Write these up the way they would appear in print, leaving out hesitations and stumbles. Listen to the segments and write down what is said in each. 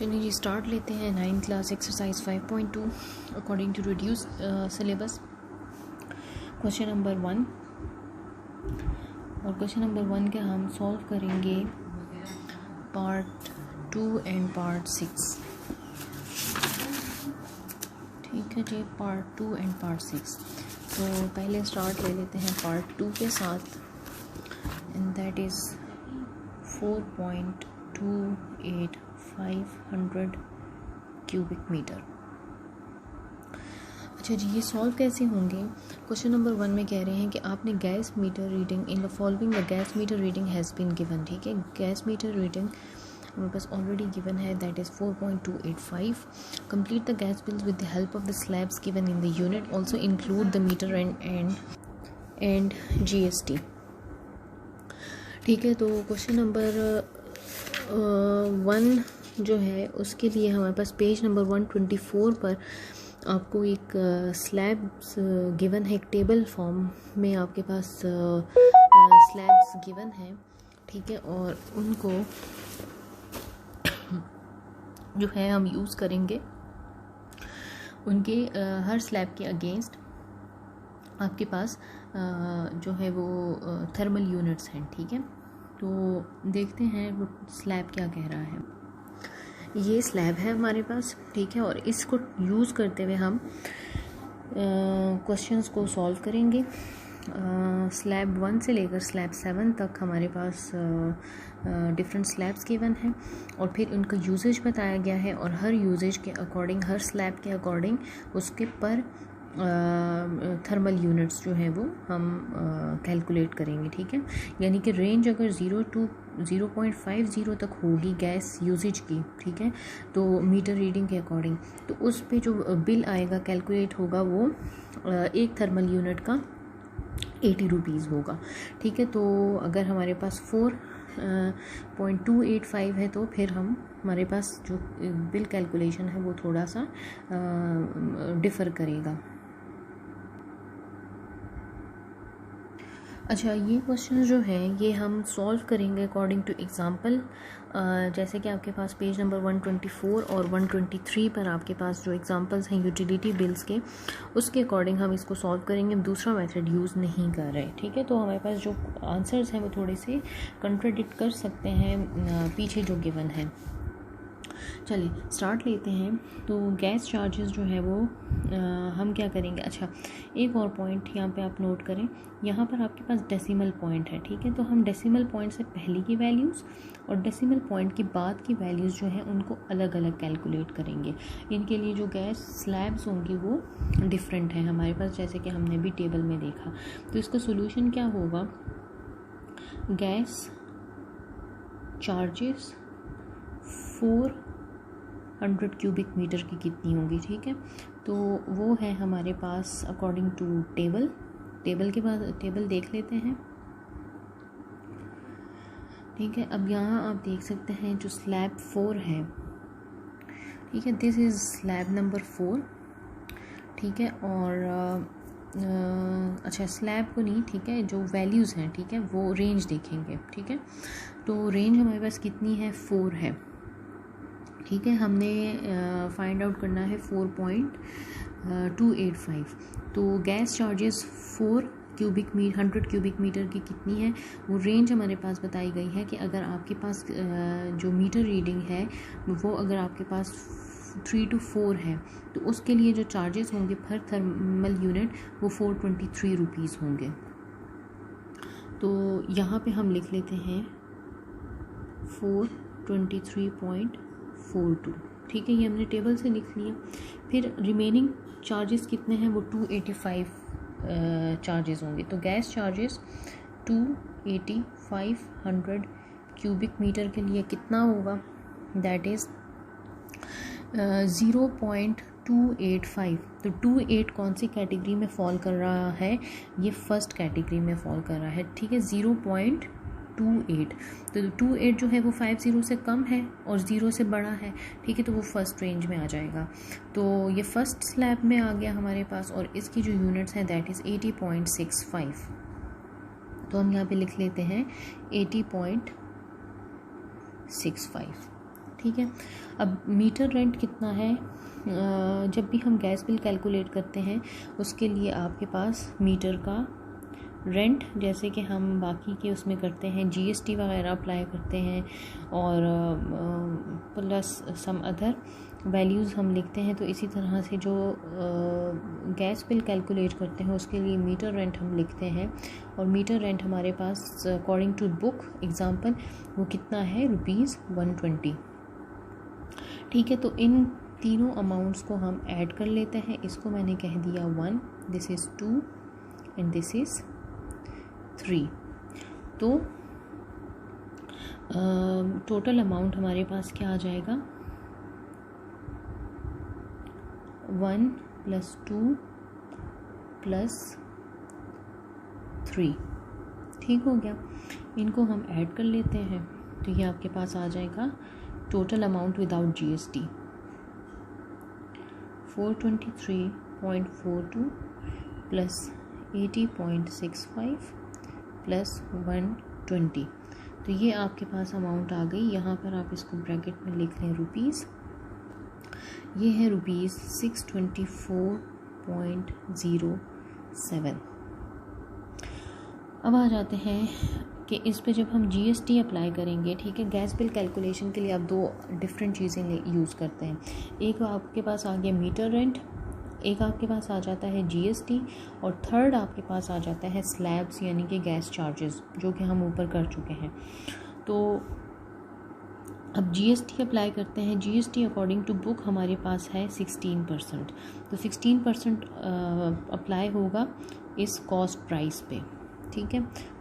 चलिए जी स्टार्ट लेते हैं 9th class exercise 5.2 according to reduce syllabus. Question number 1 और क्वेश्चन नंबर 1 के हम सॉल्व करेंगे पार्ट 2 एंड पार्ट 6। ठीक है जी, पार्ट 2 एंड पार्ट 6। तो पहले स्टार्ट ले लेते हैं पार्ट 2 के साथ, and that is 4.28500 cubic metre. अच्छा जी, ये सॉल्व कैसे होंगे? क्वेश्चन नंबर 1 में कह रहे हैं कि आपने gas meter reading in the following the gas meter reading has been given. ठीक है, गैस मीटर रीडिंग हमारे पास ऑलरेडी गिवन है, that is 4.285। Complete the gas bills with the help of the slabs given in the unit, also include the meter and GST। ठीक है, तो question number 1 जो है उसके लिए हमारे पास पेज नंबर 124 पर आपको एक स्लैब्स गिवन है, एक टेबल फॉर्म में आपके पास स्लैब्स गिवन है। ठीक है, और उनको जो है हम यूज़ करेंगे, उनके हर स्लैब के अगेंस्ट आपके पास जो है वो थर्मल यूनिट्स हैं। ठीक है, तो देखते हैं वो स्लैब क्या कह रहा है। ये स्लैब है हमारे पास, ठीक है, और इसको यूज़ करते हुए हम क्वेश्चंस को सॉल्व करेंगे। स्लैब 1 से लेकर स्लैब 7 तक हमारे पास डिफरेंट स्लैब्स गिवन हैं, और फिर उनका यूजेज बताया गया है, और हर यूजेज के अकॉर्डिंग, हर स्लैब के अकॉर्डिंग उसके पर थर्मल यूनिट्स जो है वो हम कैलकुलेट करेंगे। ठीक है, यानी कि रेंज अगर 0 to 0.50 तक होगी गैस यूजेज की, ठीक है, तो मीटर रीडिंग के अकॉर्डिंग, तो उस पे जो बिल आएगा कैलकुलेट होगा वो एक थर्मल यूनिट का 80 रुपीज़ होगा। ठीक है, तो अगर हमारे पास 4.285 है तो फिर हमारे पास जो बिल कैलकुलेशन है वो थोड़ा सा डिफ़र करेगा। अच्छा, ये क्वेश्चन जो है ये हम सॉल्व करेंगे अकॉर्डिंग टू एग्जांपल। जैसे कि आपके पास पेज नंबर 124 और 123 पर आपके पास जो एग्जांपल्स हैं यूटिलिटी बिल्स के, उसके अकॉर्डिंग हम इसको सॉल्व करेंगे, दूसरा मेथड यूज़ नहीं कर रहे। ठीक है, तो हमारे पास जो आंसर्स हैं वो थोड़े से कंट्राडिक्ट कर सकते हैं पीछे जो गिवन है। चलिए स्टार्ट लेते हैं। तो गैस चार्जेस जो है वो हम क्या करेंगे। अच्छा, एक और पॉइंट यहाँ पे आप नोट करें, यहाँ पर आपके पास डेसिमल पॉइंट है। ठीक है, तो हम डेसिमल पॉइंट से पहले की वैल्यूज़ और डेसिमल पॉइंट के बाद की वैल्यूज़ जो हैं उनको अलग अलग कैलकुलेट करेंगे। इनके लिए जो गैस स्लैब्स होंगी वो डिफरेंट है हमारे पास, जैसे कि हमने भी टेबल में देखा। तो इसका सोल्यूशन क्या होगा, गैस चार्जेस 400 क्यूबिक मीटर की कितनी होंगी। ठीक है, तो वो है हमारे पास अकॉर्डिंग टू टेबल के बाद टेबल देख लेते हैं। ठीक है, अब यहाँ आप देख सकते हैं जो स्लैब 4 है, ठीक है, दिस इज़ स्लैब नंबर 4। ठीक है, और अच्छा स्लैब को नहीं, ठीक है, जो वैल्यूज़ हैं, ठीक है, वो रेंज देखेंगे। ठीक है, तो रेंज हमारे पास कितनी है, 4 है। ठीक है, हमने फाइंड आउट करना है 4.285। तो गैस चार्जेस 100 क्यूबिक मीटर की कितनी है, वो रेंज हमारे पास बताई गई है कि अगर आपके पास जो मीटर रीडिंग है वो अगर आपके पास 3 to 4 है तो उसके लिए जो चार्जेस होंगे पर थर्मल यूनिट वो 423 रुपीज़ होंगे। तो यहाँ पे हम लिख लेते हैं 423.42। ठीक है, ये हमने टेबल से लिख लिया। फिर रिमेनिंग चार्जेस कितने हैं, वो 285 चार्जेस होंगे। तो गैस चार्जेस 28500 क्यूबिक मीटर के लिए कितना होगा, दैट इज़ 0.285। तो 28 कौन सी कैटेगरी में फॉल कर रहा है, ये फर्स्ट कैटेगरी में फॉल कर रहा है। ठीक है, 0.28, तो 28 जो है वो 50 से कम है और 0 से बड़ा है। ठीक है, तो वो फर्स्ट रेंज में आ जाएगा। तो ये फर्स्ट स्लैब में आ गया हमारे पास, और इसकी जो यूनिट्स हैं दैट इज़ 80.65। तो हम यहाँ पे लिख लेते हैं 80.65। ठीक है। अब मीटर रेंट कितना है, जब भी हम गैस बिल कैलकुलेट करते हैं उसके लिए आपके पास मीटर का रेंट, जैसे कि हम बाकी के उसमें करते हैं जीएसटी वगैरह अप्लाई करते हैं और प्लस सम अदर वैल्यूज़ हम लिखते हैं, तो इसी तरह से जो गैस बिल कैलकुलेट करते हैं उसके लिए मीटर रेंट हम लिखते हैं। और मीटर रेंट हमारे पास अकॉर्डिंग टू बुक एग्ज़ाम्पल वो कितना है, ₹120। ठीक है, तो इन तीनों अमाउंट्स को हम ऐड कर लेते हैं। इसको मैंने कह दिया 1, this is 2 and this is 3। तो टोटल अमाउंट हमारे पास क्या आ जाएगा, 1 + 2 + 3। ठीक हो गया। इनको हम ऐड कर लेते हैं तो ये आपके पास आ जाएगा टोटल अमाउंट विदाउट जीएसटी 423.42 + 80.65 + 120। तो ये आपके पास अमाउंट आ गई। यहाँ पर आप इसको ब्रैकेट में लिख लें रुपीज़। ये है ₹624.07। अब आ जाते हैं कि इस पे जब हम जीएसटी अप्लाई करेंगे, ठीक है, गैस बिल कैलकुलेशन के लिए आप दो डिफरेंट चीज़ें यूज़ करते हैं। एक आपके पास आ गया मीटर रेंट, एक आपके पास आ जाता है जीएसटी, और थर्ड आपके पास आ जाता है स्लैब्स यानी कि गैस चार्जेस, जो कि हम ऊपर कर चुके हैं। तो अब जीएसटी अप्लाई करते हैं। जीएसटी अकॉर्डिंग टू बुक हमारे पास है 16%। तो 16% अप्लाई होगा इस कॉस्ट प्राइस पे। ठीक है,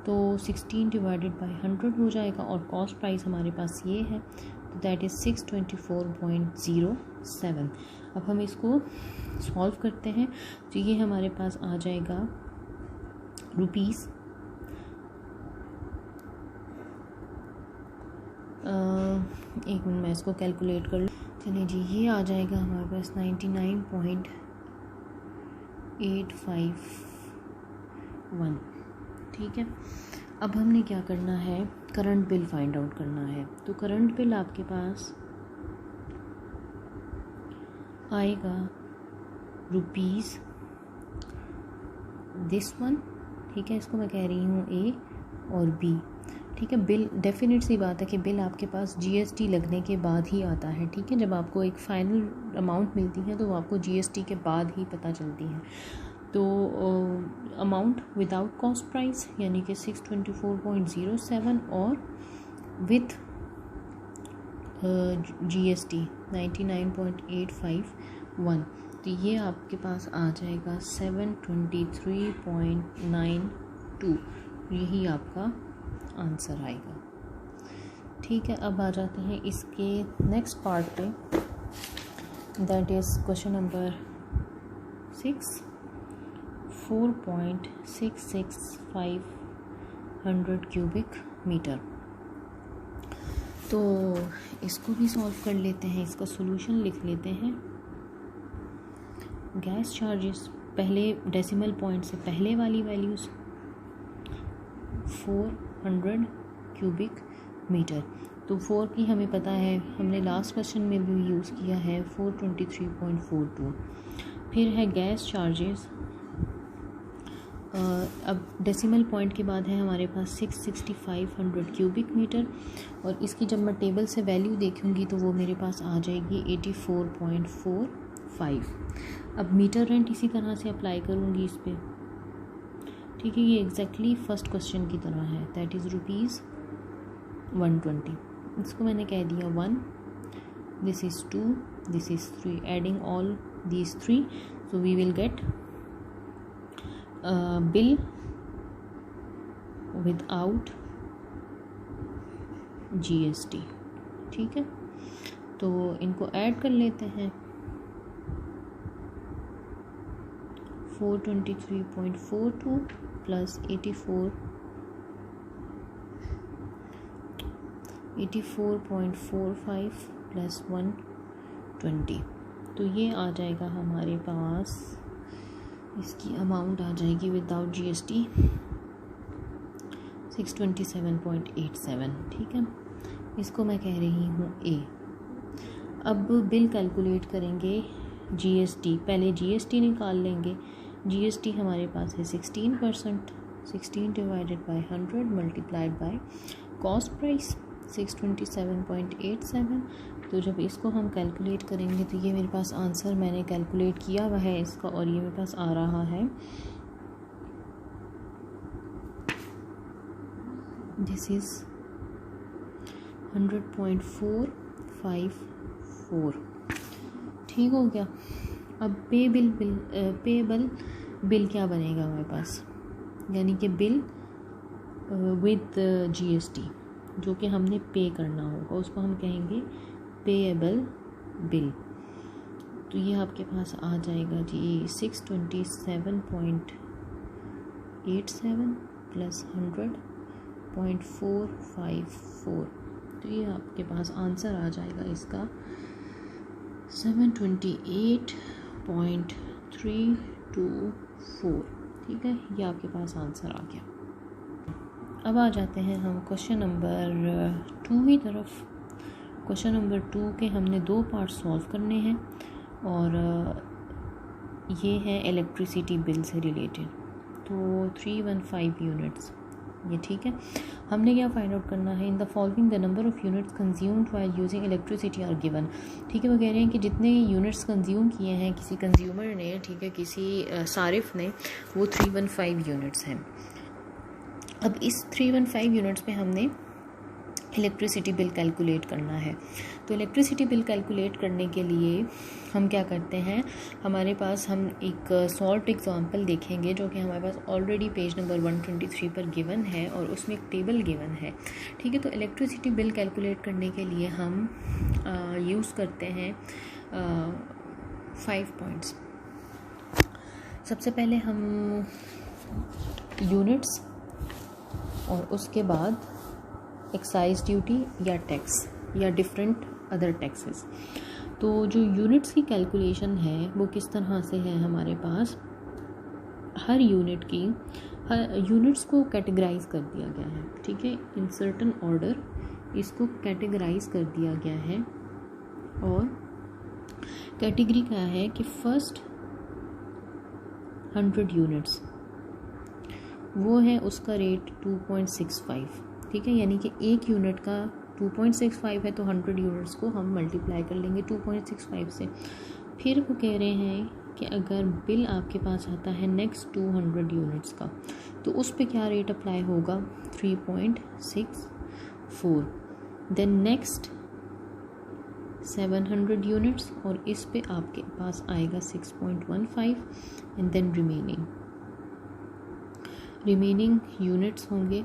तो 16 / 100 हो जाएगा और कॉस्ट प्राइस हमारे पास ये है, तो दैट इज़ 624.07। अब हम इसको सॉल्व करते हैं तो ये हमारे पास आ जाएगा रुपीज़ एक मिनट मैं इसको कैलकुलेट कर लूँ। चलिए जी, ये आ जाएगा हमारे पास 99.851। ठीक है, अब हमने क्या करना है, करंट बिल फाइंड आउट करना है। तो करंट बिल आपके पास आएगा रुपीज़ दिस वन। ठीक है, इसको मैं कह रही हूँ ए और बी। ठीक है, बिल डेफिनेट सी बात है कि बिल आपके पास जीएसटी लगने के बाद ही आता है। ठीक है, जब आपको एक फ़ाइनल अमाउंट मिलती है तो वो आपको जीएसटी के बाद ही पता चलती है। तो अमाउंट विदाउट कॉस्ट प्राइस यानी कि 624.07 और विथ जीएसटी 99.851। तो ये आपके पास आ जाएगा 723.92। यही आपका आंसर आएगा। ठीक है, अब आ जाते हैं इसके नेक्स्ट पार्ट पे, that is question number 6। 4.665 cubic metre. तो इसको भी सॉल्व कर लेते हैं, इसका सॉल्यूशन लिख लेते हैं। गैस चार्जेस पहले डेसिमल पॉइंट से पहले वाली वैल्यूज़ 400 क्यूबिक मीटर। तो 4 की हमें पता है, हमने लास्ट क्वेश्चन में भी यूज़ किया है 423.42। फिर है गैस चार्जेस, अब डेसिमल पॉइंट के बाद है हमारे पास 6500 क्यूबिक मीटर, और इसकी जब मैं टेबल से वैल्यू देखूंगी तो वो मेरे पास आ जाएगी 84.45। अब मीटर रेंट इसी तरह से अप्लाई करूंगी इस पर। ठीक है, ये एग्जैक्टली फर्स्ट क्वेश्चन की तरह है, दैट इज़ ₹120। इसको मैंने कह दिया 1, this is 2, this is 3, adding all these 3, so we will get bill without GST. ठीक है, तो इनको ऐड कर लेते हैं। 423.42 + 84.45 + 120। तो ये आ जाएगा हमारे पास, इसकी अमाउंट आ जाएगी विदाउट जीएसटी 627.87। ठीक है, इसको मैं कह रही हूँ ए। अब बिल कैलकुलेट करेंगे जीएसटी, पहले जीएसटी निकाल लेंगे। जीएसटी हमारे पास है 16%, 16 divided by 100 multiplied by cost price 627.87। तो जब इसको हम कैलकुलेट करेंगे तो ये मेरे पास आंसर मैंने कैलकुलेट किया हुआ है इसका, और ये मेरे पास आ रहा है, दिस इज़ 100.454। ठीक हो गया। अब पेबल बिल क्या बनेगा हमारे पास, यानी कि बिल विद जीएसटी जो कि हमने पे करना होगा, उसको हम कहेंगे पेएबल बिल। तो ये आपके पास आ जाएगा जी 627.87 प्लस 100.454। तो ये आपके पास आंसर आ जाएगा इसका 728.324। ठीक है, ये आपके पास आंसर आ गया। अब आ जाते हैं हम क्वेश्चन नंबर 2 की तरफ। क्वेश्चन नंबर 2 के हमने 2 पार्ट सॉल्व करने हैं, और ये है इलेक्ट्रिसिटी बिल से रिलेटेड। तो 315 यूनिट्स, ये ठीक है। हमने क्या फाइंड आउट करना है, in the following the number of units consumed while using electricity are given. ठीक है, वो कह रहे हैं कि जितने यूनिट्स कंज्यूम किए हैं किसी कंज्यूमर ने, ठीक है, किसी सारिफ ने, वो 315 यूनिट्स हैं। अब इस 315 यूनिट्स पे हमने इलेक्ट्रिसिटी बिल कैलकुलेट करना है। तो इलेक्ट्रिसिटी बिल कैलकुलेट करने के लिए हम क्या करते हैं, हमारे पास हम एक सॉल्व एग्जांपल देखेंगे जो कि हमारे पास ऑलरेडी पेज नंबर 123 पर गिवन है, और उसमें एक टेबल गिवन है। ठीक है, तो इलेक्ट्रिसिटी बिल कैलकुलेट करने के लिए हम यूज़ करते हैं 5 पॉइंट्स। सबसे पहले हम यूनिट्स, और उसके बाद एक्साइज ड्यूटी या टैक्स या डिफरेंट अदर टैक्सेस। तो जो यूनिट्स की कैलकुलेशन है वो किस तरह से है, हमारे पास हर यूनिट्स को कैटेगराइज कर दिया गया है। ठीक है, इन सर्टन ऑर्डर इसको कैटेगराइज कर दिया गया है, और कैटेगरी क्या है कि फर्स्ट 100 यूनिट्स वो है उसका रेट 2.65। ठीक है, यानी कि एक यूनिट का 2.65 है, तो 100 यूनिट्स को हम मल्टीप्लाई कर लेंगे 2.65 से। फिर वो कह रहे हैं कि अगर बिल आपके पास आता है नेक्स्ट 200 यूनिट्स का, तो उस पे क्या रेट अप्लाई होगा, 3.64। देन नेक्स्ट 700 यूनिट्स, और इस पे आपके पास आएगा 6.15, एंड देन रिमेनिंग यूनिट्स होंगे,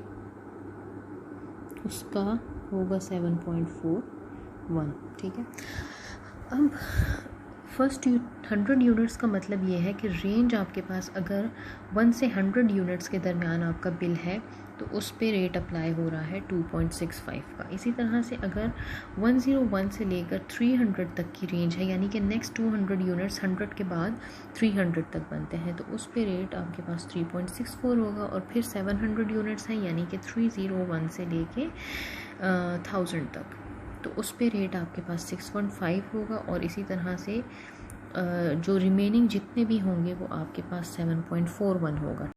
उसका होगा 7.41। ठीक है, अब फर्स्ट 100 यूनिट्स का मतलब ये है कि रेंज आपके पास अगर 1 से 100 यूनिट्स के दरमियान आपका बिल है तो उस पे रेट अप्लाई हो रहा है 2.65 का। इसी तरह से अगर 101 से लेकर 300 तक की रेंज है, यानी कि नेक्स्ट 200 यूनिट्स 100 के बाद 300 तक बनते हैं, तो उस पे रेट आपके पास 3.64 होगा। और फिर 700 यूनिट्स हैं, यानी कि 301 से लेके 1000 तक, तो उस पे रेट आपके पास 6.5 होगा। और इसी तरह से जो रिमेनिंग जितने भी होंगे वो आपके पास 7.41 होगा।